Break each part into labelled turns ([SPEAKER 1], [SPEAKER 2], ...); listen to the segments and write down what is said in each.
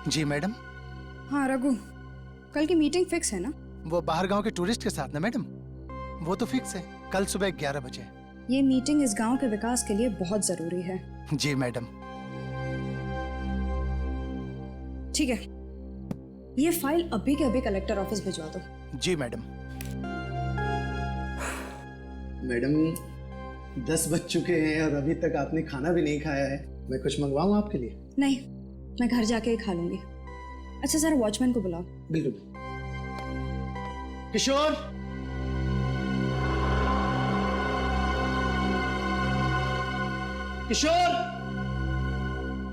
[SPEAKER 1] जी madam.
[SPEAKER 2] हाँ रघु, कल की मीटिंग फिक्स है ना?
[SPEAKER 1] वो बाहर गांव के टूरिस्ट के साथ ना मैडम, वो तो फिक्स है, कल सुबह 11 बजे।
[SPEAKER 2] ये मीटिंग इस गांव के विकास के लिए बहुत जरूरी है।
[SPEAKER 1] जी मैडम।
[SPEAKER 2] ठीक है, ये फाइल अभी के अभी कलेक्टर ऑफिस भिजवा दो।
[SPEAKER 1] जी मैडम। मैडम 10 बज चुके हैं और अभी तक आपने खाना भी नहीं खाया है। मैं कुछ मंगवाऊं आपके लिए?
[SPEAKER 2] नहीं, मैं घर जाके ही खा लूंगी। अच्छा सर, वॉचमैन को बुलाओ।
[SPEAKER 1] बिल्कुल। किशोर, किशोर,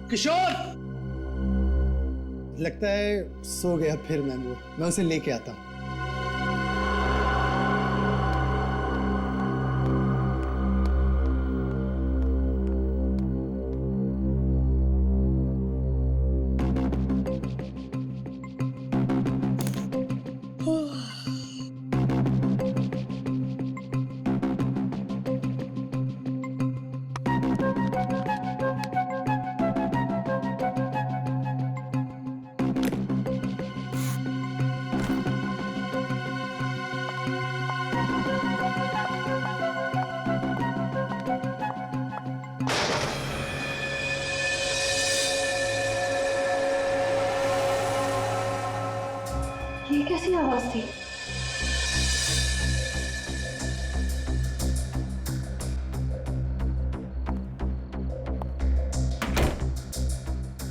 [SPEAKER 1] किशोर। लगता है सो गया फिर मैंगो, मैं उसे लेके आता हूँ।
[SPEAKER 2] ये कैसी आवाज थी?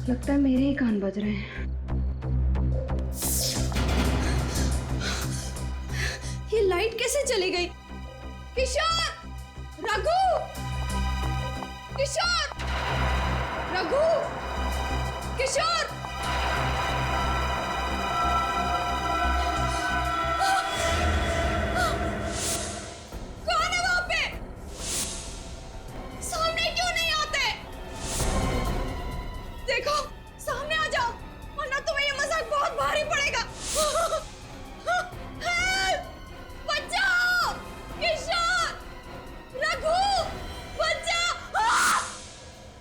[SPEAKER 2] लगता है मेरे ही कान बज रहे हैं। ये लाइट कैसे चली गई? किशोर! रघु! किशोर! रघु! किशोर! कौन है वहां पे? सामने क्यों नहीं आते? देखो, सामने आ जाओ, वरना तुम्हें ये मजाक बहुत भारी पड़ेगा। हेल्प! बचाओ! किशोर! रघु! बचाओ!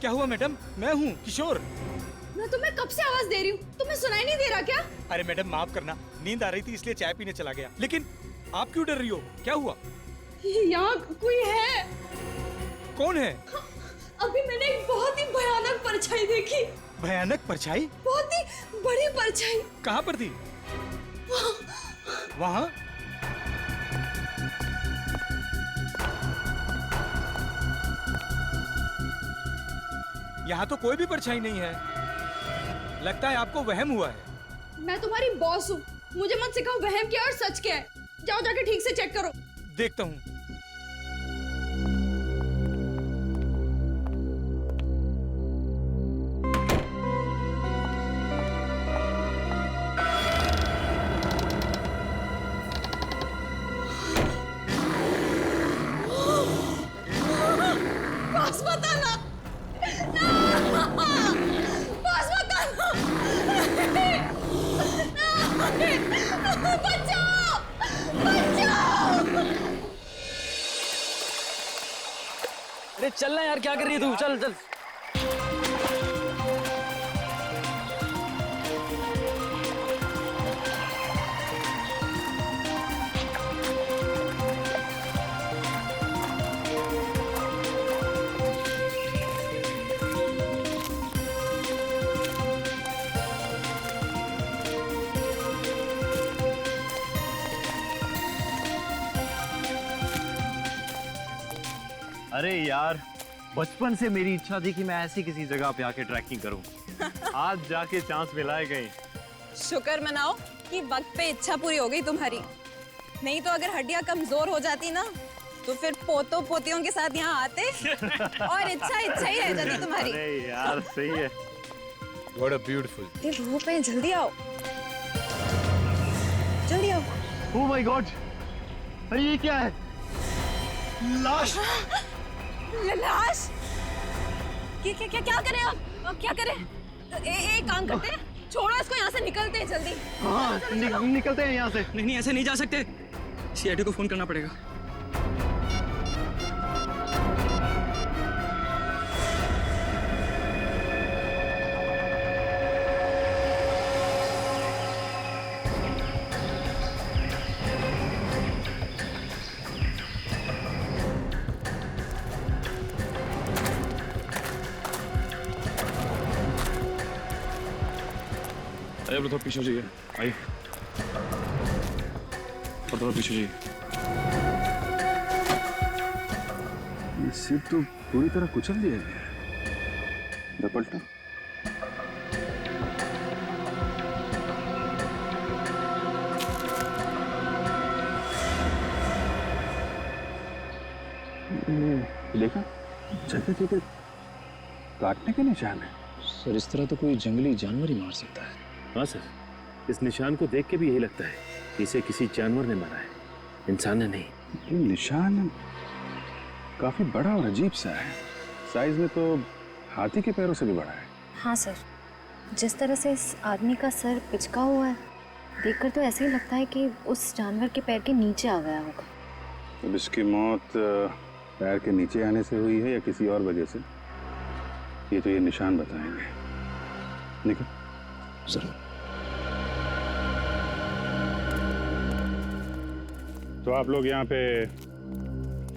[SPEAKER 3] क्या हुआ मैडम? मैं हूँ किशोर।
[SPEAKER 2] मैं तुम्हें कब से आवाज दे रही हूँ, तुम्हें सुनाई नहीं दे रहा क्या?
[SPEAKER 3] अरे मैडम माफ करना, नींद आ रही थी इसलिए चाय पीने चला गया। लेकिन आप क्यों डर रही हो? क्या हुआ?
[SPEAKER 2] यहाँ कोई है।
[SPEAKER 3] कौन है?
[SPEAKER 2] अभी मैंने एक बहुत ही भयानक परछाई देखी।
[SPEAKER 3] भयानक परछाई?
[SPEAKER 2] बहुत ही बड़ी परछाई।
[SPEAKER 3] कहाँ पर थी? वहाँ? यहाँ तो कोई भी परछाई नहीं है। लगता है आपको वहम हुआ है।
[SPEAKER 2] मैं तुम्हारी बॉस हूँ, मुझे मत सिखाओ वहम क्या और सच क्या है। जाओ जाके ठीक से चेक करो।
[SPEAKER 3] देखता हूँ।
[SPEAKER 2] बॉस बताना, बॉस बताना, बचाओ, बचाओ।
[SPEAKER 4] अरे चलना यार, क्या कर रही है तू? चल चल।
[SPEAKER 5] अरे यार, बचपन से मेरी इच्छा थी कि मैं ऐसी किसी जगह पे आके ट्रैकिंग करूं। आज जाके चांस मिला है कहीं।
[SPEAKER 6] शुक्र मनाओ कि वक्त पे इच्छा पूरी हो गई तुम्हारी। नहीं तो अगर हड्डियां कमजोर हो जाती ना, तो फिर पोतों पोतियों के साथ यहाँ आते और इच्छा ही रह जाती तुम्हारी।
[SPEAKER 5] अरे यार सही है।
[SPEAKER 3] What a beautiful.
[SPEAKER 6] ये धूप है, जल्दी आओ, जल्दी आओ।
[SPEAKER 5] ओह माय गॉड, अरे ये क्या है? लाश।
[SPEAKER 6] लाश? क्या करें अब क्या करें? एक काम करते हैं, छोड़ो इसको, यहाँ से निकलते हैं जल्दी।
[SPEAKER 5] हाँ निकलते हैं यहाँ से।
[SPEAKER 4] नहीं ऐसे नहीं जा सकते, सीआईडी को फोन करना पड़ेगा।
[SPEAKER 7] अरे थोड़ा पीछे हो जाइए, आइए थोड़ा पीछे जाइए।
[SPEAKER 8] ये सीट तो पूरी तरह कुचल दिया गया है। पलटा देखा, जगह जगह काटने के निशान है।
[SPEAKER 7] सर इस तरह तो कोई जंगली जानवर ही मार सकता है।
[SPEAKER 5] हाँ सर, इस निशान को देख के भी यही लगता है कि इसे किसी जानवर ने मारा है, इंसान ने नहीं।
[SPEAKER 8] ये निशान काफी बड़ा और अजीब सा है। साइज में तो हाथी के पैरों से भी बड़ा है।
[SPEAKER 9] हाँ सर, जिस तरह से इस आदमी का सर पिचका हुआ है, देखकर तो ऐसे ही लगता है कि उस जानवर के पैर के नीचे आ गया होगा।
[SPEAKER 8] अब इसकी मौत पैर के नीचे आने से हुई है या किसी और वजह से, ये तो ये निशान बताएंगे। निकल
[SPEAKER 7] सर।
[SPEAKER 8] तो आप लोग यहाँ पे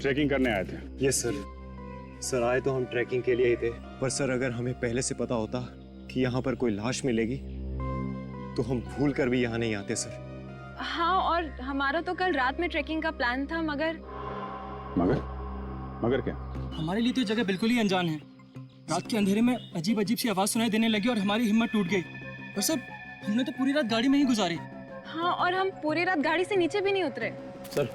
[SPEAKER 8] ट्रैकिंग करने आए थे?
[SPEAKER 10] Yes sir. सर आए तो हम ट्रैकिंग के लिए ही थे, पर सर अगर हमें पहले से पता होता कि यहाँ पर कोई लाश मिलेगी तो हम भूल कर भी यहाँ नहीं आते सर।
[SPEAKER 6] हाँ, और हमारा तो कल रात में ट्रैकिंग का प्लान था, मगर
[SPEAKER 8] मगर क्या?
[SPEAKER 4] हमारे लिए तो ये जगह बिल्कुल ही अनजान है। रात के अंधेरे में अजीब अजीब सी आवाज सुनाई देने लगी और हमारी हिम्मत टूट गई। और सर हमने तो पूरी रात गाड़ी में ही गुजारी।
[SPEAKER 6] हाँ, और हम पूरी रात गाड़ी से नीचे भी नहीं उतरे।
[SPEAKER 7] सर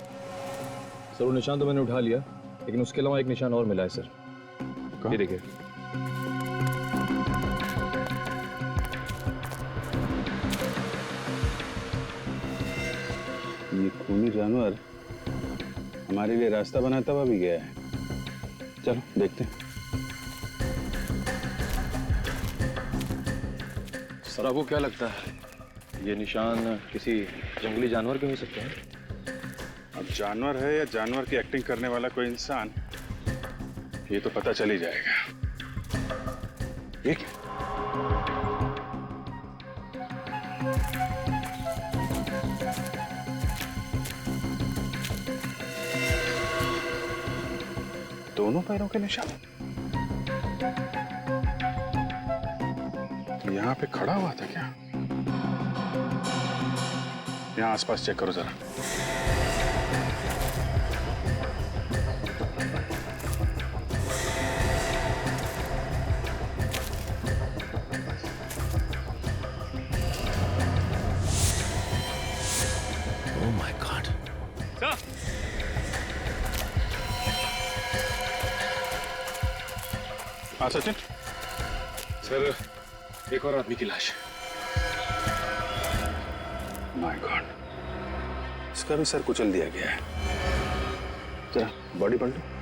[SPEAKER 7] वो निशान तो मैंने उठा लिया, लेकिन उसके अलावा एक निशान और मिला है सर। ये देखिए।
[SPEAKER 8] ये खूनी जानवर हमारे लिए रास्ता बनाता हुआ भी गया है। चलो देखते हैं।
[SPEAKER 7] सर आपको क्या लगता है, ये निशान किसी जंगली जानवर के हो सकते हैं?
[SPEAKER 8] अब जानवर है या जानवर की एक्टिंग करने वाला कोई इंसान, ये तो पता चल ही जाएगा। ये क्या? दोनों पैरों के निशान। यहाँ पे खड़ा हुआ था क्या? यहाँ आसपास चेक करो जरा।
[SPEAKER 5] Oh my God.
[SPEAKER 8] हाँ सचिन।
[SPEAKER 7] सर एक और आदमी की लाश।
[SPEAKER 8] माय गॉड, इसका भी सर कुचल दिया गया है। जरा बॉडी पलटो।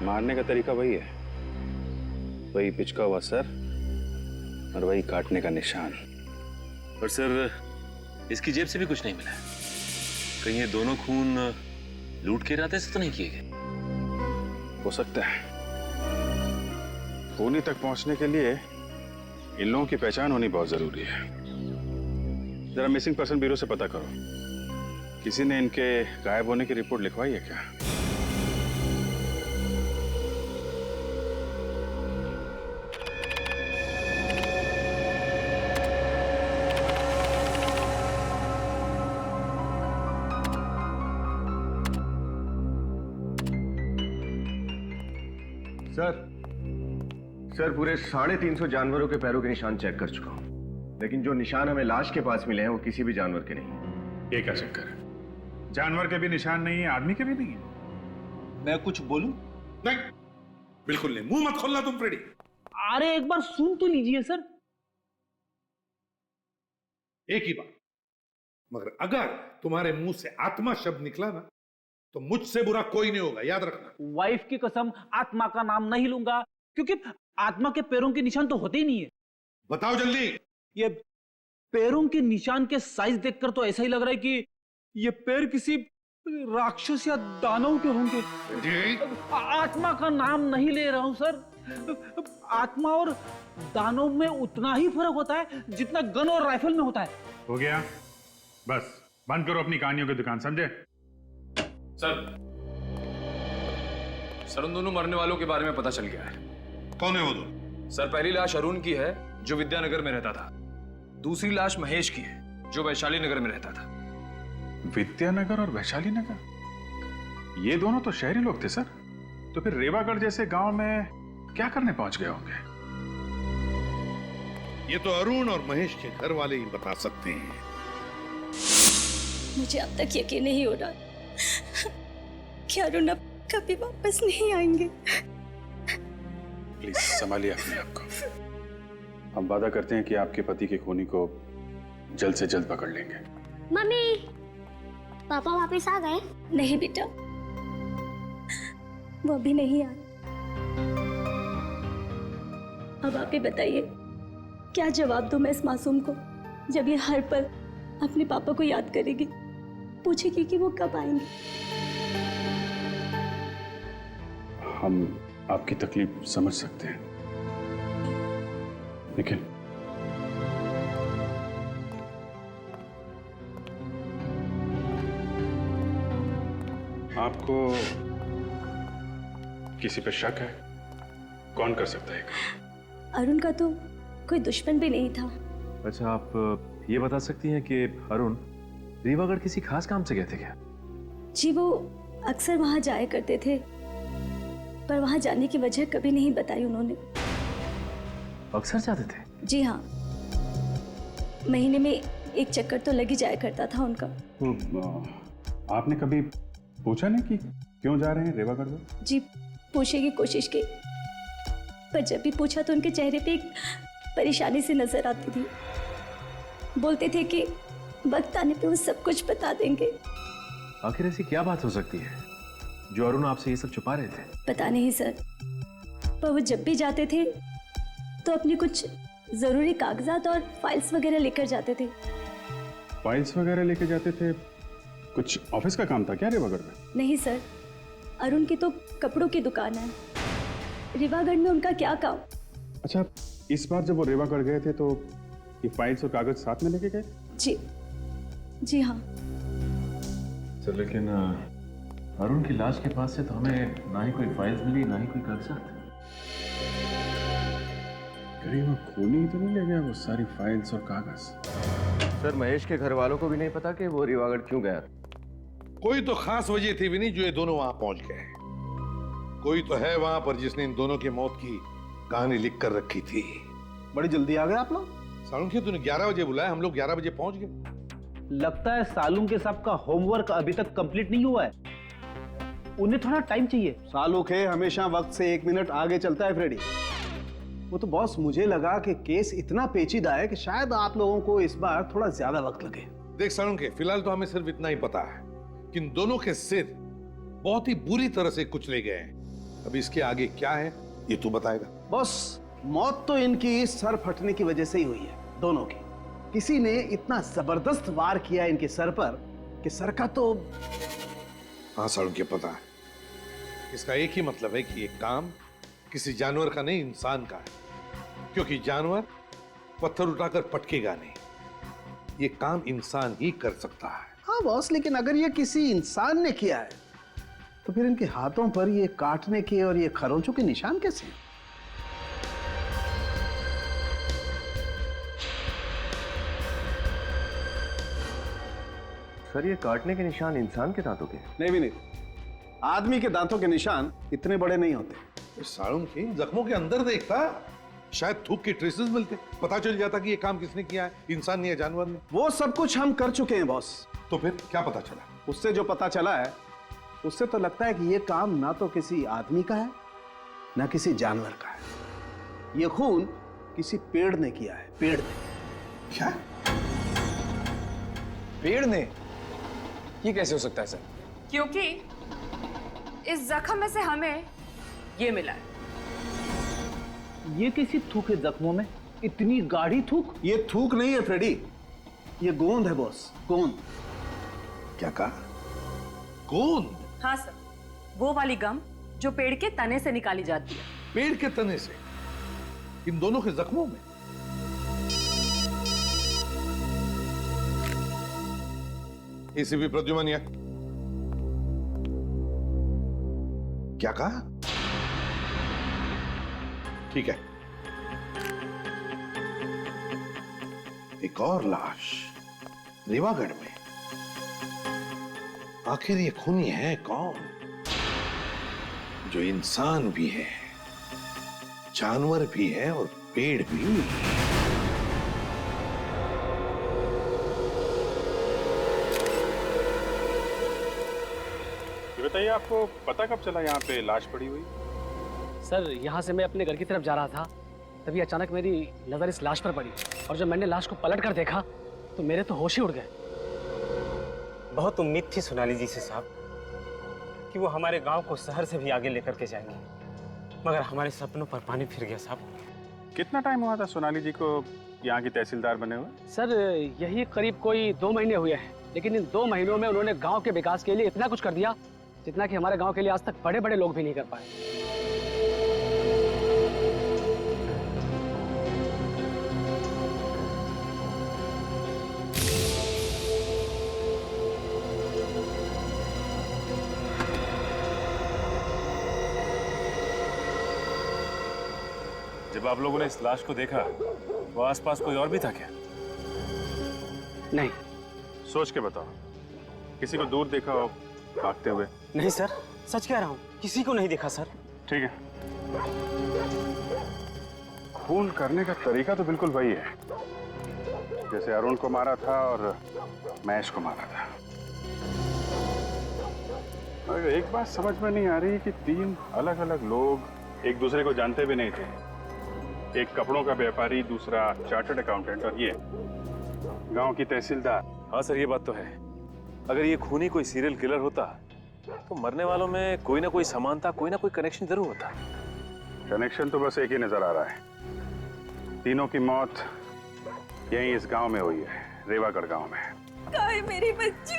[SPEAKER 8] मारने का तरीका वही है, वही पिचका हुआ सर और वही काटने का निशान।
[SPEAKER 5] पर सर इसकी जेब से भी कुछ नहीं मिला। कहीं ये दोनों खून लूट के इरादे से तो नहीं किए गए?
[SPEAKER 8] हो सकता है। खूनी तक पहुंचने के लिए इन लोगों की पहचान होनी बहुत जरूरी है। जरा मिसिंग पर्सन ब्यूरो से पता करो, किसी ने इनके गायब होने की रिपोर्ट लिखवाई है क्या?
[SPEAKER 10] सर पूरे 350 जानवरों के पैरों के निशान चेक कर चुका हूं, लेकिन जो निशान हमें लाश के पास मिले हैं वो किसी भी जानवर के नहीं।
[SPEAKER 8] ये क्या चक्कर है? जानवर के भी निशान नहीं है, आदमी के भी नहीं है।
[SPEAKER 11] मैं कुछ बोलूं?
[SPEAKER 12] नहीं, बिल्कुल नहीं। मुंह मत खोलना तुम फ्रेडी।
[SPEAKER 4] अरे एक बार सुन तो लीजिए सर।
[SPEAKER 12] एक ही बात, मगर अगर तुम्हारे मुंह से आत्मा शब्द निकला ना तो मुझसे बुरा कोई नहीं होगा, याद रखना।
[SPEAKER 4] वाइफ की कसम आत्मा का नाम नहीं लूंगा, क्योंकि आत्मा के पैरों के निशान तो होते ही नहीं है।
[SPEAKER 12] बताओ जल्दी।
[SPEAKER 4] ये पैरों के निशान के साइज देखकर तो ऐसा ही लग रहा है कि ये पैर किसी
[SPEAKER 11] राक्षस या दानव के होंगे। आत्मा का नाम नहीं ले रहा हूं सर। आत्मा और दानव में उतना ही फर्क होता है जितना गन और राइफल में होता है।
[SPEAKER 8] हो गया, बस बंद करो अपनी कहानियों की दुकान, समझे?
[SPEAKER 7] सर उन दोनों मरने वालों के बारे में पता चल गया है।
[SPEAKER 12] कौन है वो दो?
[SPEAKER 7] सर पहली लाश अरुण की है जो विद्यानगर में रहता था। दूसरी लाश महेश की है जो वैशाली नगर में रहता था।
[SPEAKER 8] विद्यानगर और वैशाली नगर, ये दोनों तो शहरी लोग थे सर। तो फिर रेवागढ़ जैसे गांव में क्या करने पहुंच गए होंगे?
[SPEAKER 12] ये तो अरुण और महेश के घर वाले ही बता सकते हैं।
[SPEAKER 2] मुझे अब तक यकीन नहीं हो रहा कि अरुण अब कभी वापस नहीं आएंगे।
[SPEAKER 8] प्लीज संभालिए अपने आप को। हम वादा करते हैं कि आपके पति के खूनी को जल्द से जल्द पकड़ लेंगे।
[SPEAKER 9] मम्मी, पापा वापस आ गए?
[SPEAKER 2] नहीं बेटा, वो अभी नहीं आए। अब आप ही बताइए, क्या जवाब दूं मैं इस मासूम को जब ये हर पल अपने पापा को याद करेगी, पूछेगी कि वो कब आएंगे।
[SPEAKER 8] हम आपकी तकलीफ समझ सकते हैं, लेकिन आपको किसी पे शक है? कौन कर सकता है?
[SPEAKER 2] अरुण का तो कोई दुश्मन भी नहीं था।
[SPEAKER 5] अच्छा, आप ये बता सकती हैं कि अरुण रीवागढ़ किसी खास काम से गए थे क्या?
[SPEAKER 2] जी, वो अक्सर वहां जाया करते थे, पर वहां जाने की वजह कभी नहीं बताई उन्होंने।
[SPEAKER 5] अक्सर जाते थे?
[SPEAKER 2] जी हाँ, महीने में एक चक्कर तो लग ही जाया करता था उनका।
[SPEAKER 8] तो आपने कभी पूछा नहीं कि क्यों जा रहे हैं रेवागढ़ में?
[SPEAKER 2] जी, पूछने की कोशिश की, पर जब भी पूछा तो उनके चेहरे पे एक परेशानी सी नजर आती थी। बोलते थे कि वक्त आने पे वो सब कुछ बता देंगे।
[SPEAKER 5] आखिर ऐसी क्या बात हो सकती है जो अरुण आपसे ये सब छुपा रहे थे?
[SPEAKER 2] पता नहीं सर, पर वो जब भी जाते थे तो अपनी कुछ जरूरी कागजात और फाइल्स वगैरह लेकर जाते थे।
[SPEAKER 8] फाइल्स वगैरह लेके जाते थे? कुछ ऑफिस का काम था क्या रेवागढ़ में?
[SPEAKER 2] नहीं सर, अरुण की तो कपड़ों की दुकान है। रेवागढ़ में उनका क्या काम?
[SPEAKER 8] अच्छा, इस बार जब वो रेवागढ़ गए थे तो ये फाइल्स और कागज साथ में लेके गए?
[SPEAKER 2] जी हाँ।
[SPEAKER 5] सर लेकिन अरुण की लाश के पास से तो हमें ना ही कोई फाइल्स मिली ना ही कोई कागजात।
[SPEAKER 8] कहीं वो खूनी तो नहीं ले गया वो सारी फाइल्स और कागज?
[SPEAKER 10] सर महेश के घर वालों को भी नहीं पता कि वो रीवागढ़ क्यों गया।
[SPEAKER 12] कोई तो खास वजह थी भी नहीं जो ये दोनों वहां पहुंच गए। कोई तो है वहां पर जिसने इन दोनों की मौत की कहानी लिख कर रखी थी।
[SPEAKER 1] बड़ी जल्दी आ गए आप लोग।
[SPEAKER 12] सालुंखे, तूने 11 बजे बुलाया, हम लोग 11 बजे पहुंच गए।
[SPEAKER 11] लगता है सालुंखे के साहब का होमवर्क अभी तक कंप्लीट नहीं हुआ है, उन्हें थोड़ा टाइम चाहिए।
[SPEAKER 1] सालुखे हमेशा वक्त से 1 मिनट आगे चलता है फ्रेडी। वो तो बॉस, मुझे लगा कि केस इतना पेचीदा है कि शायद आप लोगों को इस बार थोड़ा ज्यादा वक्त लगे।
[SPEAKER 12] देख सालुंखे, फिलहाल तो हमें सिर्फ इतना ही पता है कि इन दोनों के सिर बहुत ही बुरी तरह से कुचले गए हैं। अभी इसके आगे क्या है ये तू बताएगा।
[SPEAKER 1] बॉस, मौत तो इनकी सर फटने की वजह से ही हुई है, दोनों की। किसी ने इतना जबरदस्त वार किया इनके सर पर कि सर का तो।
[SPEAKER 12] हाँ सालुंखे, पता है। इसका एक ही मतलब है कि ये काम किसी जानवर का नहीं, इंसान का है, क्योंकि जानवर पत्थर उठाकर पटकेगा नहीं। ये काम इंसान ही कर सकता है।
[SPEAKER 1] हाँ बॉस, लेकिन अगर ये किसी इंसान ने किया है तो फिर इनके हाथों पर ये काटने के और ये खरोंचों के निशान कैसे?
[SPEAKER 10] सर ये काटने के निशान इंसान के दांतों के?
[SPEAKER 1] नहीं भी नहीं, आदमी के दांतों के निशान इतने बड़े नहीं होते।
[SPEAKER 12] सालुंखे, इन जख्मों के अंदर देखता, शायद थूक के ट्रेसेस मिलते, पता चल जाता कि ये काम किसने किया है, इंसान ने या जानवर ने।
[SPEAKER 1] वो सब कुछ हम कर चुके हैं बॉस।
[SPEAKER 12] तो फिर क्या पता चला?
[SPEAKER 1] उससे जो पता चला है उससे तो लगता है कि ये काम ना तो किसी आदमी का है ना किसी जानवर का है। ये खून किसी पेड़ ने किया है। पेड़ ने।
[SPEAKER 12] क्या?
[SPEAKER 7] पेड़ ने? ये कैसे हो सकता है सर?
[SPEAKER 13] क्योंकि इस जख्म में से हमें ये मिला है।
[SPEAKER 11] ये किसी थूके जख्मों में इतनी गाढ़ी थूक?
[SPEAKER 1] ये थूक नहीं है फ्रेडी, ये गोंद है बॉस, गोंद।
[SPEAKER 12] क्या कहा? कौन?
[SPEAKER 14] हाँ सर, वो वाली गम जो पेड़ के तने से निकाली जाती है।
[SPEAKER 12] पेड़ के तने से? इन दोनों के जख्मों में? एसीपी प्रद्युमन, क्या कहा? ठीक है, एक और लाश रीवागढ़ में। आखिर ये खूनी है कौन, जो इंसान भी है, जानवर भी है और पेड़ भी?
[SPEAKER 8] ये बताइए, आपको पता कब चला यहाँ पे लाश पड़ी हुई?
[SPEAKER 15] सर, यहाँ से मैं अपने घर की तरफ जा रहा था, तभी अचानक मेरी नजर इस लाश पर पड़ी, और जब मैंने लाश को पलट कर देखा तो मेरे तो होश ही उड़ गए।
[SPEAKER 16] बहुत उम्मीद थी सोनाली जी से साहब कि वो हमारे गांव को शहर से भी आगे लेकर के जाएंगे, मगर हमारे सपनों पर पानी फिर गया साहब।
[SPEAKER 8] कितना टाइम हुआ था सोनाली जी को यहाँ की तहसीलदार बने हुए?
[SPEAKER 15] सर, यही करीब कोई 2 महीने हुए हैं, लेकिन इन 2 महीनों में उन्होंने गांव के विकास के लिए इतना कुछ कर दिया जितना कि हमारे गांव के लिए आज तक बड़े बड़े लोग भी नहीं कर पाए।
[SPEAKER 8] जब आप लोगों ने इस लाश को देखा, वो आसपास कोई और भी था क्या?
[SPEAKER 15] नहीं।
[SPEAKER 8] सोच के बताओ, किसी को दूर देखा हो भागते हुए?
[SPEAKER 16] नहीं सर, सच कह रहा हूँ, किसी को नहीं देखा सर।
[SPEAKER 8] ठीक है, खून करने का तरीका तो बिल्कुल वही है जैसे अरुण को मारा था और महेश को मारा था। और एक बात समझ में नहीं आ रही कि 3 अलग अलग लोग एक दूसरे को जानते भी नहीं थे। एक कपड़ों का व्यापारी, दूसरा चार्टर्ड अकाउंटेंट और ये गांव की तहसीलदार।
[SPEAKER 7] हाँ सर, ये बात तो है। अगर ये खूनी कोई सीरियल किलर होता तो मरने वालों में कोई ना कोई समानता, कोई ना कोई कनेक्शन जरूर होता।
[SPEAKER 8] कनेक्शन तो बस एक ही नजर आ रहा है, तीनों की मौत यहीं इस गांव में हुई है, रेवागढ़ गांव में।
[SPEAKER 6] कहाँ है मेरी बच्ची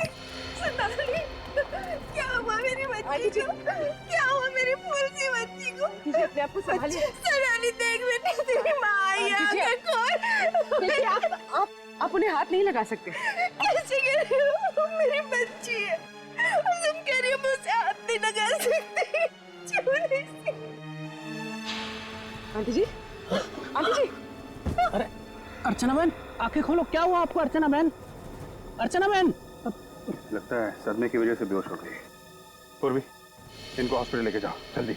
[SPEAKER 6] सोनाली? क्या हुआ मेरी बच्ची को? क्या हुआ मेरी फूल सी बच्ची को?
[SPEAKER 14] अपने आप को संभालिए।
[SPEAKER 6] सोनाली, देख बेटी, तेरी माँ आई है।
[SPEAKER 14] देखिए, आप उन्हें हाथ नहीं लगा सकते।
[SPEAKER 6] कैसे कह रही हो? मेरी बच्ची है, तुम कह रही हो मैं उसे हाथ नहीं लगा सकती? छोड़ी सी।
[SPEAKER 14] आंटी जी, आंटी जी।
[SPEAKER 15] अरे अर्चना बहन, आंखें खोलो, क्या हुआ आपको? अर्चना बहन, अर्चना बहन।
[SPEAKER 8] लगता है सदमे की वजह से बेहोश हो गई। पूर्वी, इनको हॉस्पिटल लेके जाओ जल्दी।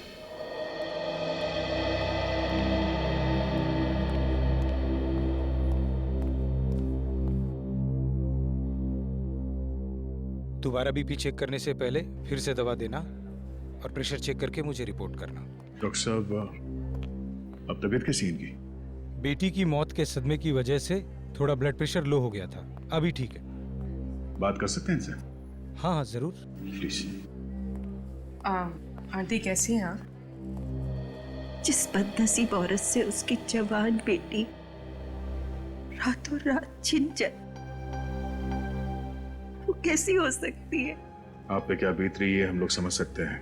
[SPEAKER 3] दोबारा बीपी चेक करने से पहले फिर से दवा देना और प्रेशर चेक करके मुझे रिपोर्ट करना।
[SPEAKER 8] डॉक्टर साहब, अब तबीयत कैसी है इनकी?
[SPEAKER 3] बेटी की मौत के सदमे की वजह से थोड़ा ब्लड प्रेशर लो हो गया था, अभी ठीक है।
[SPEAKER 8] बात कर सकते हैं इनसे?
[SPEAKER 3] हाँ हाँ जरूर।
[SPEAKER 8] प्लीज।
[SPEAKER 14] आंटी कैसी हैं आप?
[SPEAKER 17] जिस बदनसीब औरत से उसकी जवान बेटी रातों रात छिन जाए, वो कैसी हो सकती है?
[SPEAKER 8] आप पे क्या बीत रही है हम लोग समझ सकते हैं,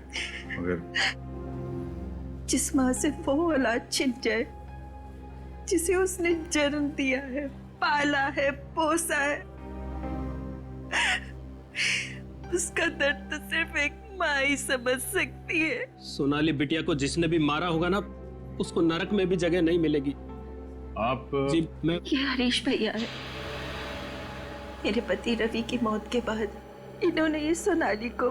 [SPEAKER 8] मगर
[SPEAKER 17] जिस माँ से वो औलाद छिन जाए जिसे उसने जन्म दिया है, पाला है, पोसा है, उसका दर्द तो सिर्फ एक माँ ही समझ सकती है।
[SPEAKER 15] सोनाली बिटिया को जिसने भी मारा होगा ना, उसको नरक में भी जगह नहीं मिलेगी।
[SPEAKER 8] आप
[SPEAKER 15] जी, मैं
[SPEAKER 17] ये हरीश भैया है। मेरे पति रवि की मौत के बाद इन्होंने ये सोनाली को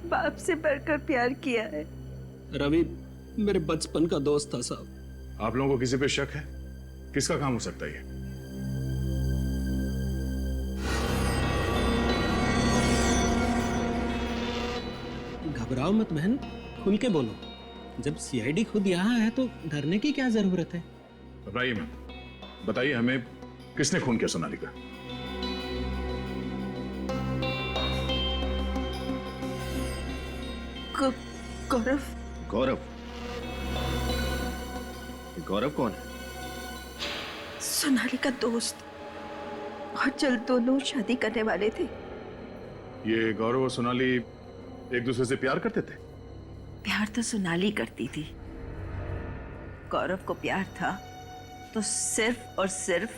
[SPEAKER 17] बाप से बढ़कर प्यार किया है।
[SPEAKER 15] रवि मेरे बचपन का दोस्त था साहब।
[SPEAKER 8] आप लोगों को किसी पे शक है? किसका काम हो सकता है ये?
[SPEAKER 15] घबराओ मत बहन, खुल के बोलो। जब सीआईडी खुद यहाँ है तो डरने की क्या जरूरत है?
[SPEAKER 8] घबराइए मत, बताइए हमें किसने खून किया सोनाली का?
[SPEAKER 17] गौरव।
[SPEAKER 10] गौरव? गौरव कौन है?
[SPEAKER 17] सोनाली का दोस्त, और जल्द दोनों शादी करने वाले थे।
[SPEAKER 12] ये गौरव और सोनाली एक दूसरे से प्यार करते थे?
[SPEAKER 17] प्यार तो सोनाली करती थी, गौरव को प्यार था तो सिर्फ और सिर्फ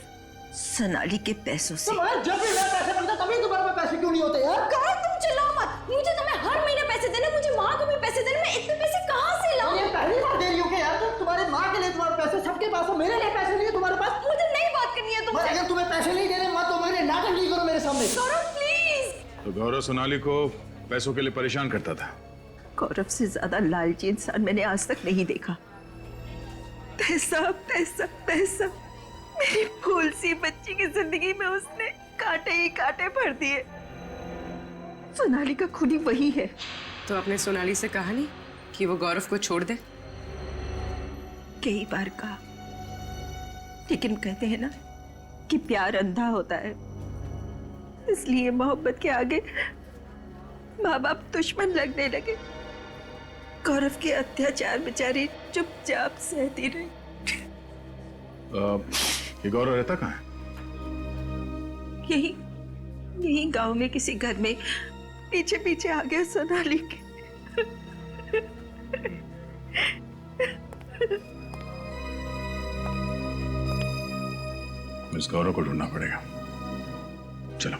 [SPEAKER 17] सोनाली के पैसों से।
[SPEAKER 18] तुम्हारे जब भी मैं पैसे मिलता तभी तुम्हारे पास पैसे क्यों नहीं होते यार?
[SPEAKER 2] कौन तुम चिल्लाओ मत। मुझे तुम्हें हर महीने पैसे देने, मुझे माँ को भी पैसे देने, मैं इतने पैसे कहाँ से लाऊं?
[SPEAKER 18] ये पहली बार दे रही हो क्या यार? तुम तुम्हारे माँ के लिए तुम्हारे पैसे सबके पास हो, मेरे लिए पैसे नहीं है तुम्हारे पास?
[SPEAKER 2] मुझे नहीं बात करनी है तुमसे।
[SPEAKER 18] अगर तुम्हें पैसे नहीं देने मत तो मेरे नाटक नहीं करो मेरे सामने।
[SPEAKER 2] गौरव प्लीज।
[SPEAKER 12] तो गौरव सोनाली को पैसों के लिए परेशान करता था।
[SPEAKER 17] गौरव से ज्यादा लालची इंसान मैंने आज तक नहीं देखा। पैसा पैसा पैसा, मेरी फूल सी बच्ची की जिंदगी में उसने कांटे ही कांटे भर दिए। सोनाली का खूनी वही है।
[SPEAKER 19] तो अपने सोनाली से कहा नहीं कि वो गौरव को छोड़ दे?
[SPEAKER 17] कई बार कहा, लेकिन कहते हैं ना कि प्यार अंधा होता है, इसलिए मोहब्बत के आगे माँ बाप दुश्मन लगने लगे। गौरव के अत्याचार बेचारी चुपचाप सहती रही।
[SPEAKER 12] ये गौरव रहता कहाँ है?
[SPEAKER 17] यही गांव में किसी घर में पीछे पीछे आ गया सोनाली के।
[SPEAKER 12] इस गौरव को ढूंढना पड़ेगा। चलो।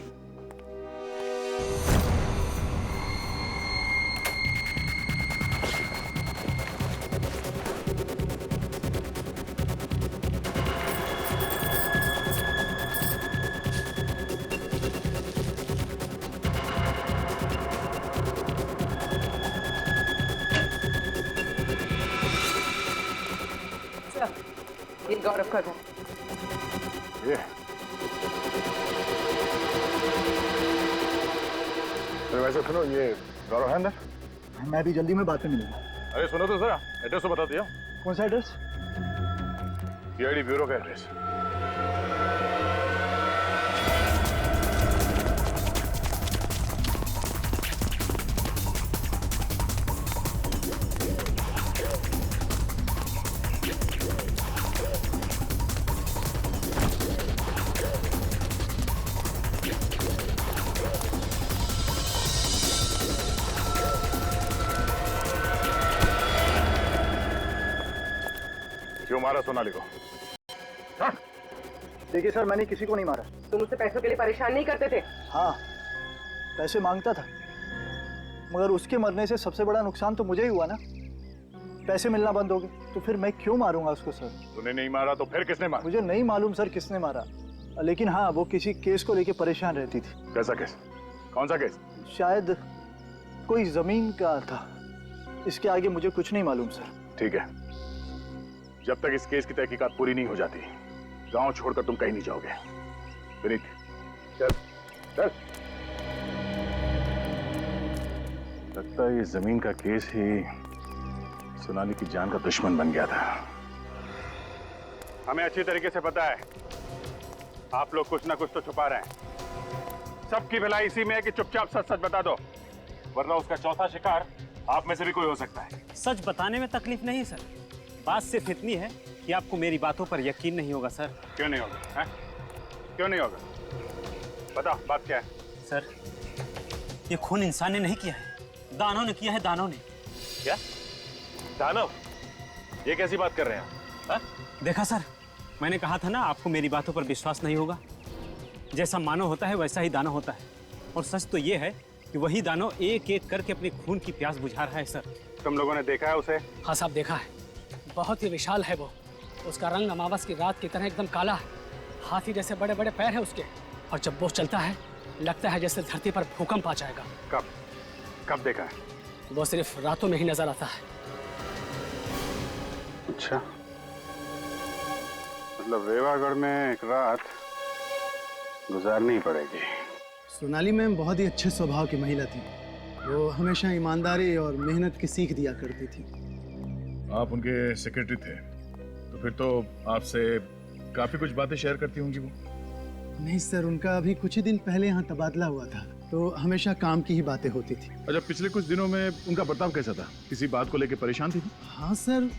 [SPEAKER 19] ये गौरव का घर।
[SPEAKER 12] ये वैसे सुनो, ये गौरव है अंदर?
[SPEAKER 18] मैं भी जल्दी में बात में मिलूंगा।
[SPEAKER 12] अरे सुनो तो जरा, एड्रेस तो बता दिया।
[SPEAKER 18] कौन सा एड्रेस?
[SPEAKER 12] सीआईडी ब्यूरो का एड्रेस। क्यों मारा सोनाली को?
[SPEAKER 18] देखिए सर, मैंने किसी को नहीं मारा।
[SPEAKER 19] तुम उससे पैसों के लिए परेशान नहीं करते थे?
[SPEAKER 18] हाँ, पैसे मांगता था, मगर उसके मरने से सबसे बड़ा नुकसान तो मुझे ही हुआ ना। पैसे मिलना बंद हो गए तो फिर मैं क्यों मारूंगा उसको सर?
[SPEAKER 12] तूने नहीं मारा तो फिर किसने मारा?
[SPEAKER 18] मुझे नहीं मालूम सर किसने मारा, लेकिन हाँ, वो किसी केस को लेके परेशान रहती थी।
[SPEAKER 12] कैसा केस? कौन सा केस?
[SPEAKER 18] शायद कोई जमीन का था, इसके आगे मुझे कुछ नहीं मालूम सर।
[SPEAKER 12] ठीक है, जब तक इस केस की तहकीकात पूरी नहीं हो जाती, गांव छोड़कर तुम कहीं नहीं जाओगे। विनीत, चल चल। लगता है ये जमीन का केस ही सोनाली की जान का दुश्मन बन गया था।
[SPEAKER 8] हमें अच्छी तरीके से पता है आप लोग कुछ ना कुछ तो छुपा रहे हैं। सबकी भलाई इसी में है कि चुपचाप सच सच बता दो, वरना उसका चौथा शिकार आप में से भी कोई हो सकता है।
[SPEAKER 16] सच बताने में तकलीफ नहीं सर, बात सिर्फ इतनी है कि आपको मेरी बातों पर यकीन नहीं होगा सर।
[SPEAKER 8] क्यों नहीं होगा? है? क्यों नहीं होगा? बताओ बात क्या है?
[SPEAKER 16] सर, ये खून इंसान ने नहीं किया है, दानव ने किया है, दानव ने।
[SPEAKER 7] क्या? दानव? ये कैसी बात कर रहे हैं आप?
[SPEAKER 16] देखा सर, मैंने कहा था ना आपको मेरी बातों पर विश्वास नहीं होगा। जैसा मानव होता है वैसा ही दानव होता है, और सच तो ये है कि वही दानव एक एक करके अपने खून की प्यास बुझा रहा है सर।
[SPEAKER 8] तुम लोगों ने देखा है उसे?
[SPEAKER 15] हाँ साहब, देखा है। बहुत ही विशाल है वो। उसका रंग अमावस की रात की तरह एकदम काला है। हाथी जैसे बड़े बड़े पैर है उसके, और जब वो चलता है लगता है जैसे धरती पर भूकंप आ जाएगा।
[SPEAKER 8] कब देखा है?
[SPEAKER 15] वो सिर्फ रातों में ही नजर आता है।
[SPEAKER 8] अच्छा, मतलब रेवागढ़ में एक रात गुजारनी पड़ेगी।
[SPEAKER 18] सोनाली मैम बहुत ही अच्छे स्वभाव की महिला थी। वो हमेशा ईमानदारी और मेहनत की सीख दिया करती थी।
[SPEAKER 12] आप उनके सेक्रेटरी थे, तो फिर तो आपसे काफी कुछ बातें शेयर करती होंगी वो?
[SPEAKER 18] नहीं सर, उनका अभी कुछ ही दिन पहले यहाँ तबादला हुआ था, तो हमेशा काम की ही बातें होती थी।
[SPEAKER 12] अच्छा, पिछले कुछ दिनों में उनका बर्ताव कैसा था? किसी बात को लेकर परेशान थी?
[SPEAKER 18] हाँ सर,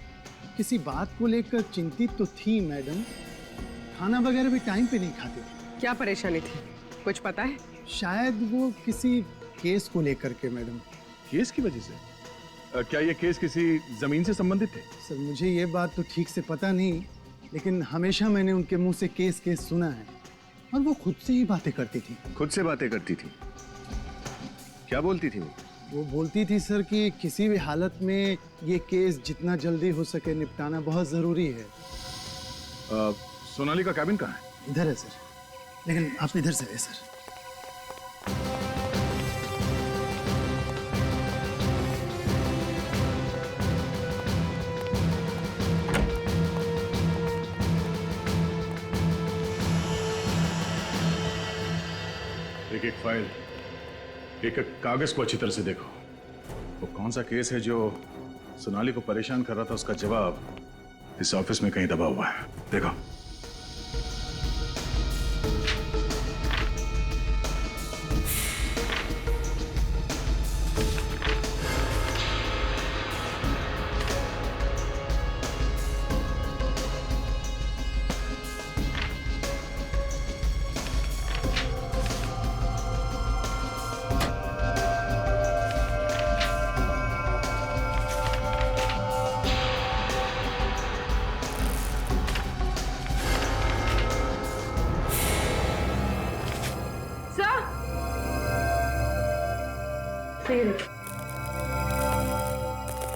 [SPEAKER 18] किसी बात को लेकर चिंतित तो थी मैडम। खाना वगैरह भी टाइम पे नहीं खाती थी।
[SPEAKER 19] क्या परेशानी थी, कुछ पता है?
[SPEAKER 18] शायद वो किसी
[SPEAKER 20] केस को लेकर के मैडम।
[SPEAKER 8] केस की वजह से? क्या ये केस किसी जमीन से संबंधित है?
[SPEAKER 20] सर मुझे ये बात तो ठीक से पता नहीं, लेकिन हमेशा मैंने उनके मुंह से केस केस सुना है और वो खुद से ही बातें करती थी।
[SPEAKER 12] खुद से बातें करती थी? क्या बोलती थी
[SPEAKER 20] वो बोलती थी सर कि किसी भी हालत में ये केस जितना जल्दी हो सके निपटाना बहुत जरूरी है।
[SPEAKER 8] सोनाली का कैबिन कहाँ है?
[SPEAKER 20] इधर है सर, लेकिन आप इधर से आइए सर।
[SPEAKER 8] एक एक फाइल, एक एक कागज को अच्छी तरह से देखो। वो कौन सा केस है जो सोनाली को परेशान कर रहा था, उसका जवाब इस ऑफिस में कहीं दबा हुआ है। देखो।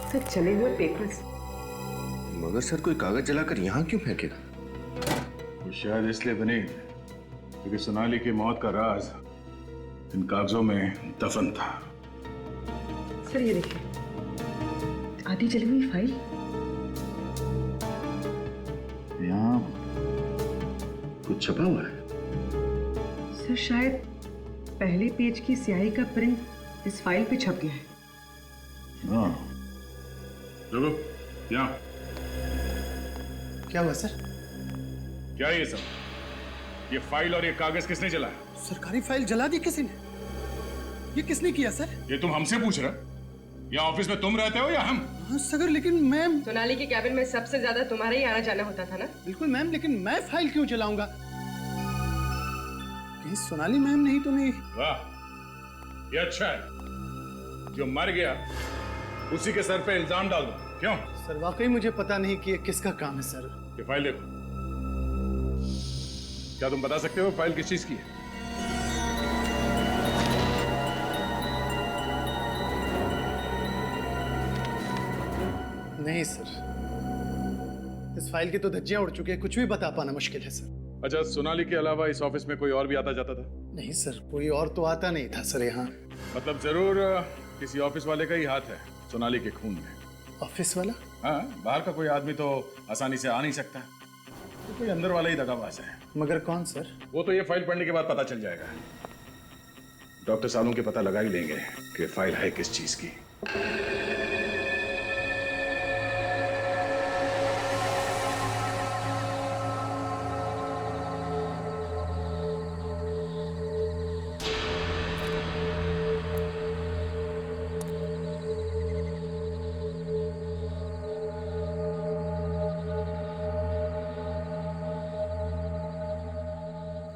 [SPEAKER 19] सर चले हुए पेपर्स।
[SPEAKER 12] मगर सर कोई कागज जलाकर यहाँ क्यों फेंकेगा?
[SPEAKER 8] वो शायद इसलिए बनी क्योंकि सोनाली की मौत का राज इन कागजों में दफन था।
[SPEAKER 19] सर ये देखिए, आधी जली हुई फाइल।
[SPEAKER 8] यहाँ कुछ छपा हुआ है।
[SPEAKER 19] सर शायद पहले पेज की स्याही का प्रिंट इस फाइल पे छप गया है।
[SPEAKER 8] हाँ। रुको, यहाँ।
[SPEAKER 20] क्या हुआ सर?
[SPEAKER 8] क्या ये सब? ये फाइल और ये कागज किसने जलाया?
[SPEAKER 20] सरकारी फाइल जला दी किसी ने? ये किसने किया सर?
[SPEAKER 8] ये तुम हमसे पूछ रहे? यहाँ ऑफिस में तुम रहते हो या हम?
[SPEAKER 20] हाँ सर, लेकिन मैम।
[SPEAKER 19] सोनाली के कैबिन में सबसे ज्यादा तुम्हारा ही आना जाना होता था ना?
[SPEAKER 20] बिल्कुल मैम, लेकिन मैं फाइल क्यों जलाऊंगा? कहीं सोनाली मैम नहीं तो नहीं?
[SPEAKER 8] वाह, ये अच्छा है। जो मर गया उसी के सर पे इल्जाम डाल दो। क्यों?
[SPEAKER 20] सर वाकई मुझे पता नहीं कि ये किसका काम है सर।
[SPEAKER 8] ये फाइल देखो। क्या तुम बता सकते हो फाइल किस चीज की है?
[SPEAKER 20] नहीं सर, इस फाइल की तो धज्जियां उड़ चुकी है, कुछ भी बता पाना मुश्किल है सर।
[SPEAKER 8] अच्छा, सोनाली के अलावा इस ऑफिस में कोई और भी आता जाता था?
[SPEAKER 20] नहीं सर, कोई और तो आता नहीं था सर यहाँ।
[SPEAKER 8] मतलब जरूर किसी ऑफिस वाले का ही हाथ है सोनाली के खून में।
[SPEAKER 20] ऑफिस वाला?
[SPEAKER 8] हाँ, बाहर का कोई आदमी तो आसानी से आ नहीं सकता, तो कोई अंदर वाला ही दगाबाज है।
[SPEAKER 20] मगर कौन सर?
[SPEAKER 8] वो तो ये फाइल पढ़ने के बाद पता चल जाएगा। डॉक्टर सालों के पता लगा ही लेंगे कि फाइल है किस चीज की।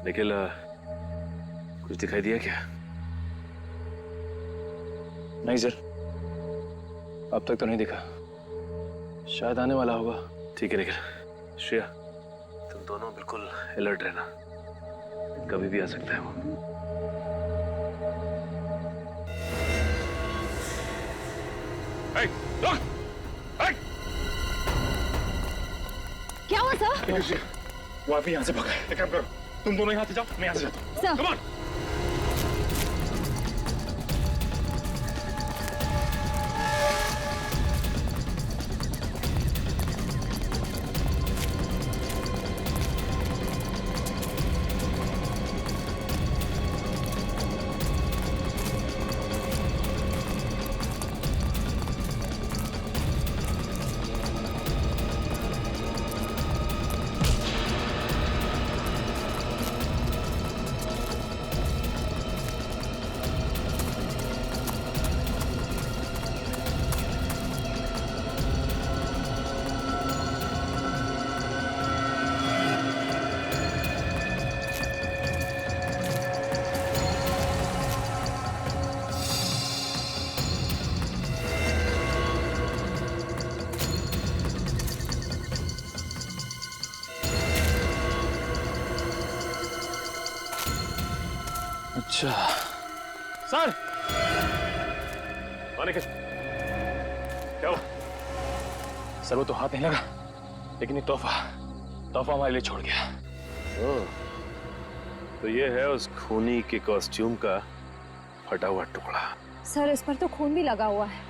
[SPEAKER 7] निखिल, कुछ दिखाई दिया क्या?
[SPEAKER 3] नहीं सर, अब तक तो नहीं दिखा। शायद आने वाला होगा।
[SPEAKER 7] ठीक है निखिल। श्रेया, तुम दोनों बिल्कुल अलर्ट रहना, कभी भी आ सकता है वो।
[SPEAKER 2] क्या हुआ सर?
[SPEAKER 3] वो अभी यहाँ से भागा है। एक काम करो, तुम दोनों यहाँ से जाओ, मैं यहाँ से जाता हूँ।
[SPEAKER 2] सर।
[SPEAKER 3] Come on।
[SPEAKER 7] अच्छा सर, अनिकेत क्या हुआ?
[SPEAKER 3] सर वो तो हाथ नहीं लगा, लेकिन ये तोहफा हमारे लिए छोड़ गया।
[SPEAKER 7] ओह, तो ये है उस खूनी के कॉस्ट्यूम का फटा हुआ टुकड़ा।
[SPEAKER 9] सर इस पर तो खून भी लगा हुआ है।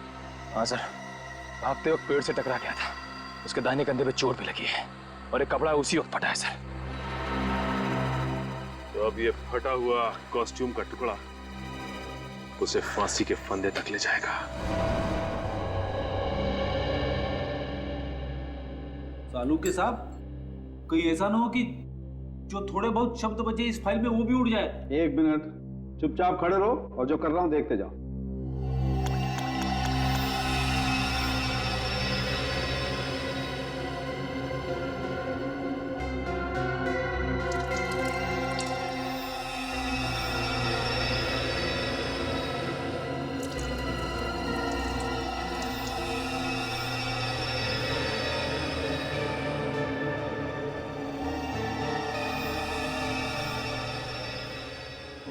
[SPEAKER 3] हाँ सर, भागते वक्त पेड़ से टकरा गया था, उसके दाहिने कंधे पे चोट भी लगी है और एक कपड़ा उसी वक्त फटा है सर।
[SPEAKER 7] तो अब ये फटा हुआ कॉस्ट्यूम का टुकड़ा उसे फांसी के फंदे तक ले जाएगा।
[SPEAKER 11] सालूके साहब, कहीं ऐसा ना हो कि जो थोड़े बहुत शब्द बचे इस फाइल में वो भी उड़ जाए।
[SPEAKER 1] एक मिनट, चुपचाप खड़े रहो और जो कर रहा हूं देखते जाओ।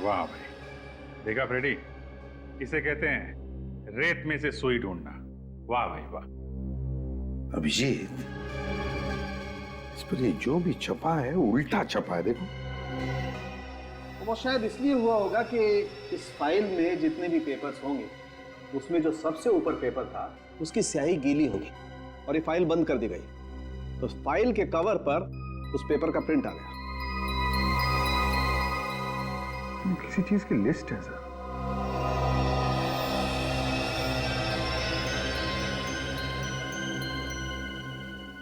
[SPEAKER 8] वाह भाई, देखा फ्रेडी, इसे कहते हैं रेत में से सुई ढूंढना। वाह भाई वाह।
[SPEAKER 12] अभिजीत, इस पर ये जो भी छपा है उल्टा छपा है, देखो।
[SPEAKER 1] वो शायद इसलिए हुआ होगा कि इस फाइल में जितने भी पेपर्स होंगे उसमें जो सबसे ऊपर पेपर था उसकी स्याही गीली होगी और ये फाइल बंद कर दी गई, तो फाइल के कवर पर उस पेपर का प्रिंट आ गया।
[SPEAKER 8] किसी चीज की लिस्ट है सर।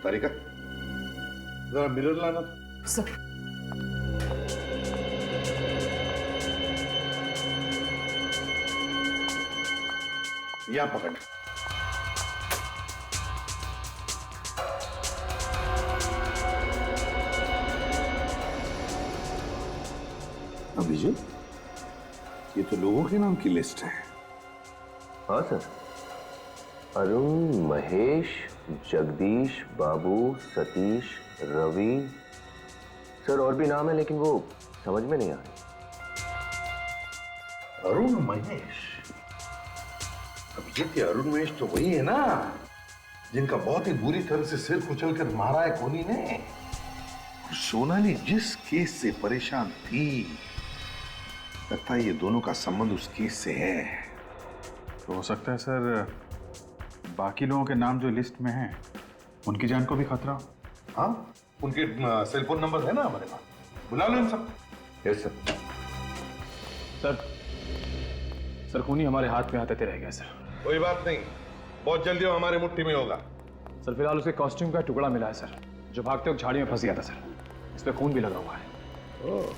[SPEAKER 12] तारिका, जरा मिरर लाना था।
[SPEAKER 9] सर
[SPEAKER 12] यहां पकड़। अभिजीत, ये तो लोगों के नाम की लिस्ट है।
[SPEAKER 21] हाँ सर, अरुण, महेश, जगदीश, बाबू, सतीश, रवि। सर और भी नाम है लेकिन वो समझ में नहीं आ रहे।
[SPEAKER 12] अरुण महेश? अभिजीत, ये अरुण महेश तो वही है ना जिनका बहुत ही बुरी तरह से सिर कुचल कर मारा है कोनी ने। और सोनाली जिस केस से परेशान थी, लगता है ये दोनों का संबंध उस केस से है।
[SPEAKER 8] तो हो सकता है सर बाकी लोगों के नाम जो लिस्ट में हैं उनकी जान को भी खतरा हो।
[SPEAKER 12] हाँ, उनके सेल फोन नंबर है ना हमारे पास, बुला लो इन सबको। Yes sir.
[SPEAKER 3] सर खूनी हमारे हाथ में आते रह गया सर।
[SPEAKER 12] कोई बात नहीं, बहुत जल्दी वो हमारे मुट्ठी में होगा।
[SPEAKER 3] सर फिलहाल उसके कॉस्ट्यूम का टुकड़ा मिला है सर, जो भागते वक्त झाड़ी में फंस गया था सर। इस पे खून भी लगा हुआ है।
[SPEAKER 12] ओह,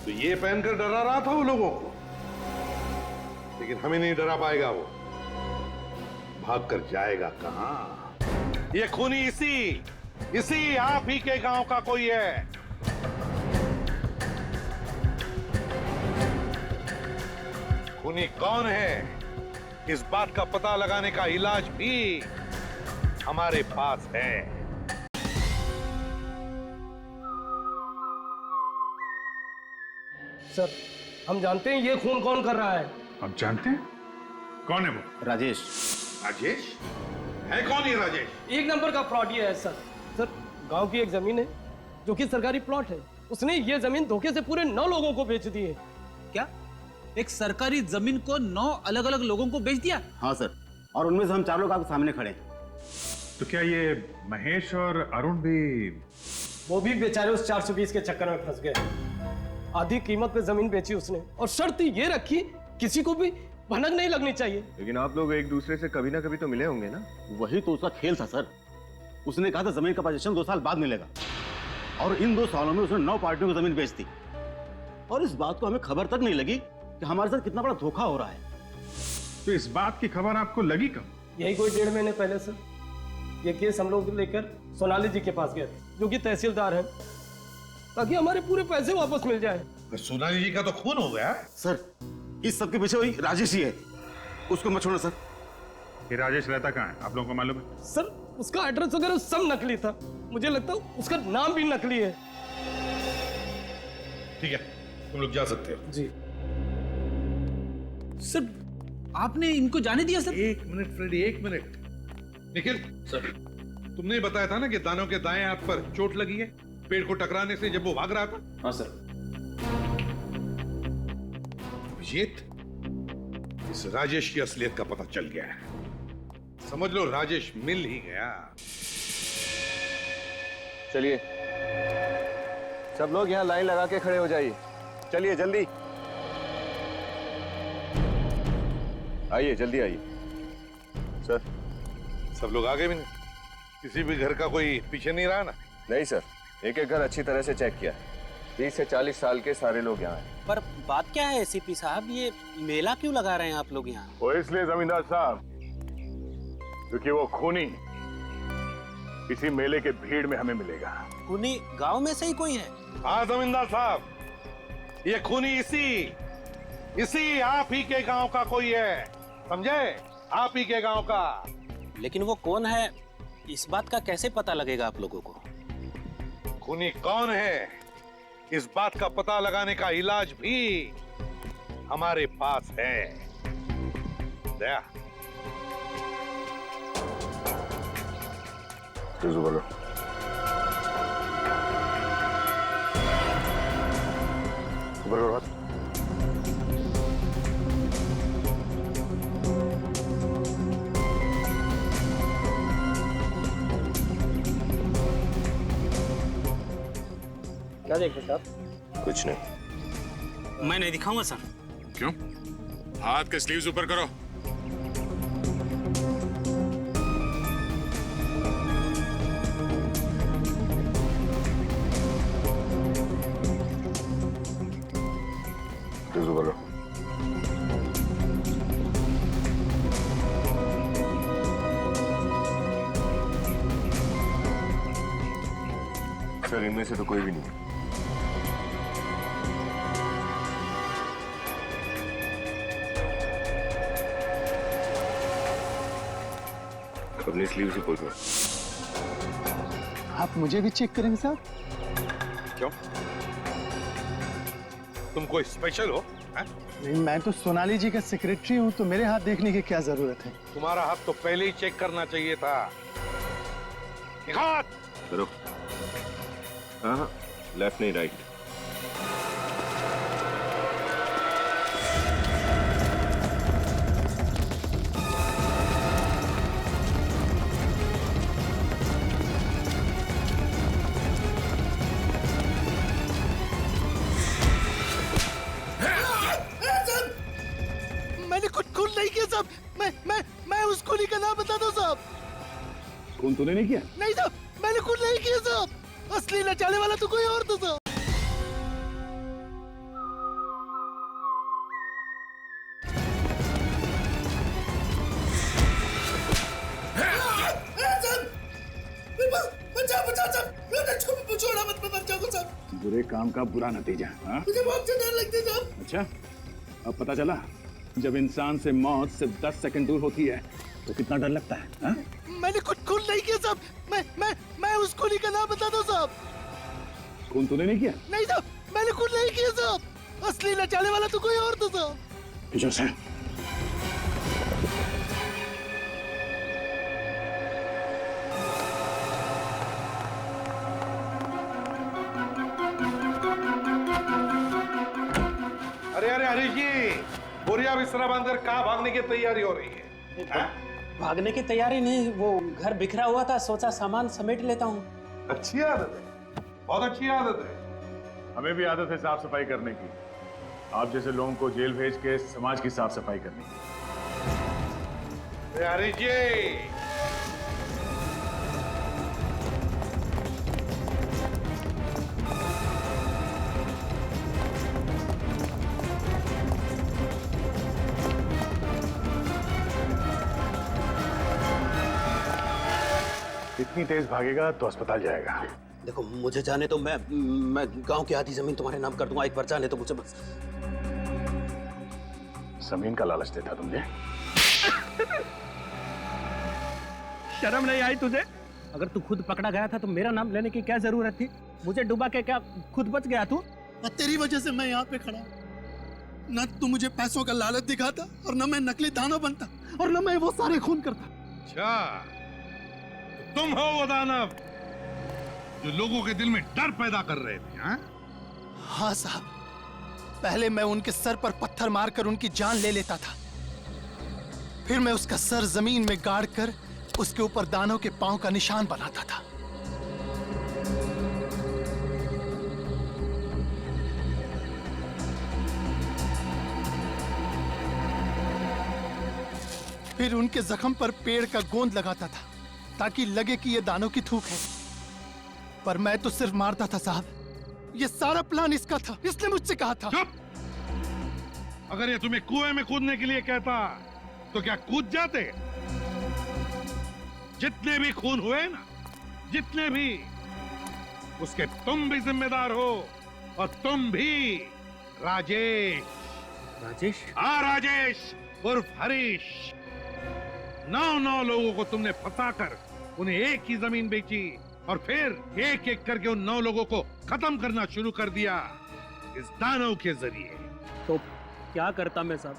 [SPEAKER 12] तो ये पहनकर डरा रहा था वो लोगों को, लेकिन हमें नहीं डरा पाएगा वो। भागकर जाएगा कहां? ये खूनी इसी आप ही के गांव का कोई है। खूनी कौन है, इस बात का पता लगाने का इलाज भी हमारे पास है।
[SPEAKER 15] सर हम जानते हैं ये खून कौन कर रहा है।
[SPEAKER 8] आप जानते हैं कौन है वो?
[SPEAKER 1] राजेश।
[SPEAKER 12] राजेश है? कौन है राजेश?
[SPEAKER 15] एक नंबर का फ्रॉड ये है सर। सर गांव की एक जमीन है जो कि सरकारी प्लॉट है, उसने ये जमीन धोखे से पूरे 9 लोगों को बेच दी है।
[SPEAKER 11] क्या एक सरकारी जमीन को 9 अलग अलग लोगों को बेच दिया?
[SPEAKER 1] हाँ सर, और उनमें से हम 4 लोग आपके सामने खड़े हैं।
[SPEAKER 8] तो क्या ये महेश और अरुण भी?
[SPEAKER 15] वो भी बेचारे उस 420 के चक्कर में फंस गए। आधी कीमत पे जमीन बेची उसने और शर्त ये रखी किसी को भी भनक नहीं लगनी चाहिए।
[SPEAKER 10] लेकिन आप लोग एक दूसरे से कभी ना कभी तो मिले होंगे ना?
[SPEAKER 1] वही तो उसका खेल था सर। उसने कहा था जमीन का पोजीशन 2 साल बाद मिलेगा, और इन 2 सालों में उसने 9 पार्टियों को जमीन बेच दी, और इस बात को हमें खबर तक नहीं लगी कि हमारे साथ कितना बड़ा धोखा हो रहा है।
[SPEAKER 8] तो इस बात की खबर आपको लगी कब?
[SPEAKER 15] यही कोई 1.5 महीने पहले सर। ये केस हम लोग लेकर सोनाली जी के पास गए थे, जो कि तहसीलदार हैं, ताकि हमारे पूरे पैसे वापस मिल जाए।
[SPEAKER 12] सोनाली जी का तो खून हो गया
[SPEAKER 1] सर। इस सब के पीछे वही राजेश ही है, उसको मत छोड़ना सर।
[SPEAKER 8] ये राजेश रहता कहाँ है, आप लोगों को मालूम है?
[SPEAKER 15] सर उसका एड्रेस वगैरह सब नकली था, मुझे लगता है उसका नाम भी नकली है।
[SPEAKER 12] ठीक है, तुम लोग जा सकते हो।
[SPEAKER 11] जी सर, आपने इनको जाने दिया सर?
[SPEAKER 12] एक मिनट फ्रेडी, एक मिनट। निखिल सर, तुमने बताया था ना कि दानव के दाएं हाथ पर चोट लगी है पेड़ को टकराने से जब वो भाग रहा था।
[SPEAKER 8] हाँ सर।
[SPEAKER 12] अभिजीत, इस राजेश की असलियत का पता चल गया है। समझ लो राजेश मिल ही गया।
[SPEAKER 21] चलिए सब लोग यहाँ लाइन लगा के खड़े हो जाइए। चलिए जल्दी आइए, जल्दी आइए। सर,
[SPEAKER 12] सब लोग आगे भी नहीं? किसी भी घर का कोई पीछे नहीं रहा ना?
[SPEAKER 21] नहीं सर, एक एक घर अच्छी तरह से चेक किया। 30 से 40 साल के सारे लोग यहाँ हैं।
[SPEAKER 15] पर बात क्या है एसीपी साहब, ये मेला क्यों लगा रहे हैं आप लोग यहाँ?
[SPEAKER 8] वो इसलिए जमींदार साहब, क्योंकि वो खूनी इसी मेले के भीड़ में हमें मिलेगा।
[SPEAKER 15] खूनी गांव में से ही कोई है?
[SPEAKER 12] हाँ जमींदार साहब, ये खूनी इसी आप ही के गांव का कोई है, समझे? आप ही के गांव का।
[SPEAKER 15] लेकिन वो कौन है इस बात का कैसे पता लगेगा आप लोगों को?
[SPEAKER 12] खूनी कौन है इस बात का पता लगाने का इलाज भी हमारे पास है। दया,
[SPEAKER 21] बोलो।
[SPEAKER 15] क्या देख रहे साहब?
[SPEAKER 21] कुछ नहीं।
[SPEAKER 15] मैं नहीं दिखाऊंगा सर।
[SPEAKER 8] क्यों? हाथ के स्लीव्स ऊपर करो।
[SPEAKER 21] बोलो। सर, इनमें से तो कोई भी नहीं है। अपनी स्लीव से खोलो।
[SPEAKER 20] आप मुझे भी चेक करेंगे साहब?
[SPEAKER 12] क्यों? तुम कोई स्पेशल हो?
[SPEAKER 20] नहीं, मैं तो सोनाली जी का सेक्रेटरी हूँ, तो मेरे हाथ देखने की क्या जरूरत है?
[SPEAKER 12] तुम्हारा हाथ तो पहले ही चेक करना चाहिए था। हाथ
[SPEAKER 21] करो। हाँ, लेफ्ट नहीं राइट।
[SPEAKER 11] मैंने कुछ खून नहीं किया साहब। मैं उस खूनी का नाम बता दो साहब।
[SPEAKER 8] खून तूने नहीं किया?
[SPEAKER 11] नहीं साहब, मैंने खून नहीं किया साहब। असली नचाने वाला तो कोई और था साहब।
[SPEAKER 8] बुरे काम का बुरा नतीजा। हाँ?
[SPEAKER 11] मुझे बहुत डर लगता है साहब।
[SPEAKER 8] अच्छा, अब पता चला जब इंसान से मौत सिर्फ 10 सेकंड दूर होती है तो कितना डर लगता है। हाँ?
[SPEAKER 11] मैंने कुछ खून नहीं किया साहब। मैं उस खूनी का नाम बता दो साहब।
[SPEAKER 8] खून तूने नहीं किया?
[SPEAKER 11] नहीं साहब, मैंने खून नहीं किया साहब। असली नचाने वाला तो कोई और था साहब।
[SPEAKER 8] किशोर सर,
[SPEAKER 12] अरे हरीश जी, बोरिया बिस्तरा बांधकर कहाँ भागने की तैयारी हो रही है?
[SPEAKER 15] भागने की तैयारी नहीं, वो घर बिखरा हुआ था, सोचा सामान समेट लेता हूँ।
[SPEAKER 12] अच्छी आदत है, बहुत अच्छी आदत है।
[SPEAKER 8] हमें भी आदत है साफ सफाई करने की। आप जैसे लोगों को जेल भेज के समाज की साफ सफाई करने की।
[SPEAKER 12] हरीश जी,
[SPEAKER 8] इतनी तेज भागेगा तो अस्पताल जाएगा।
[SPEAKER 15] देखो, मुझे जाने तो मैं गांव की आधी जमीन तुम्हारे नाम कर दूंगा, एक बार जाने तो मुझे बस।
[SPEAKER 8] जमीन का लालच देता तुमने?
[SPEAKER 15] शर्म नहीं आई तुझे? अगर तू खुद पकड़ा गया था तो मेरा नाम लेने की क्या जरूरत थी? मुझे डुबा के क्या खुद बच गया तू?
[SPEAKER 20] और तेरी वजह से मैं यहाँ पे खड़ा हूँ। न तू मुझे पैसों का लालच दिखाता और न मैं नकली दानव बनता और न मैं वो सारे खून करता।
[SPEAKER 12] अच्छा, तो तुम हो वो दानव जो लोगों के दिल में डर पैदा कर रहे थे, हाँ?
[SPEAKER 20] हाँ साहब, पहले मैं उनके सर पर पत्थर मारकर उनकी जान ले लेता था, फिर मैं उसका सर जमीन में गाड़ कर उसके ऊपर दानव के पांव का निशान बनाता था। फिर उनके जख्म पर पेड़ का गोंद लगाता था ताकि लगे कि यह दानव की थूक है, पर मैं तो सिर्फ मारता था साहब। यह सारा प्लान इसका था, इसने मुझसे कहा था।
[SPEAKER 12] चुप! अगर ये तुम्हें कुएं में कूदने के लिए कहता तो क्या कूद जाते? जितने भी खून हुए ना, जितने भी, उसके तुम भी जिम्मेदार हो, और तुम भी राजेश।
[SPEAKER 16] राजेश?
[SPEAKER 12] हाँ, राजेश उर्फ हरीश। 9 लोगों को तुमने फंसाकर उन्हें एक ही जमीन बेची और फिर एक एक करके उन 9 लोगों को खत्म करना शुरू कर दिया इस दानव के जरिए।
[SPEAKER 16] तो क्या करता मैं साहब,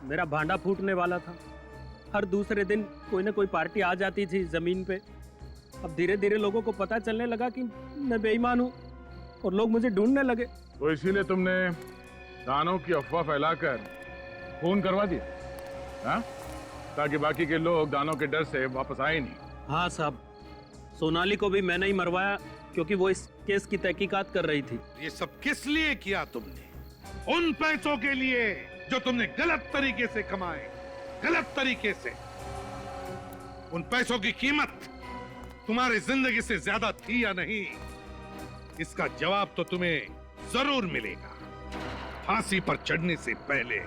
[SPEAKER 16] मेरा भांडा फूटने वाला था। हर दूसरे दिन कोई ना कोई पार्टी आ जाती थी जमीन पे। अब धीरे धीरे लोगों को पता चलने लगा कि मैं बेईमान हूँ और लोग मुझे ढूंढने लगे।
[SPEAKER 8] तो इसीलिए तुमने दानव की अफवाह फैलाकर खून करवा दिया, हाँ? ताकि बाकी के लोग दानव के डर से वापस आए नहीं।
[SPEAKER 16] हाँ साहब, सोनाली को भी मैंने ही मरवाया क्योंकि वो इस केस की तहकीकात कर रही थी।
[SPEAKER 12] ये सब किस लिए किया तुमने? उन पैसों के लिए जो तुमने गलत तरीके से कमाए, गलत तरीके से। उन पैसों की कीमत तुम्हारी जिंदगी से ज्यादा थी या नहीं, इसका जवाब तो तुम्हें जरूर मिलेगा फांसी पर चढ़ने से पहले।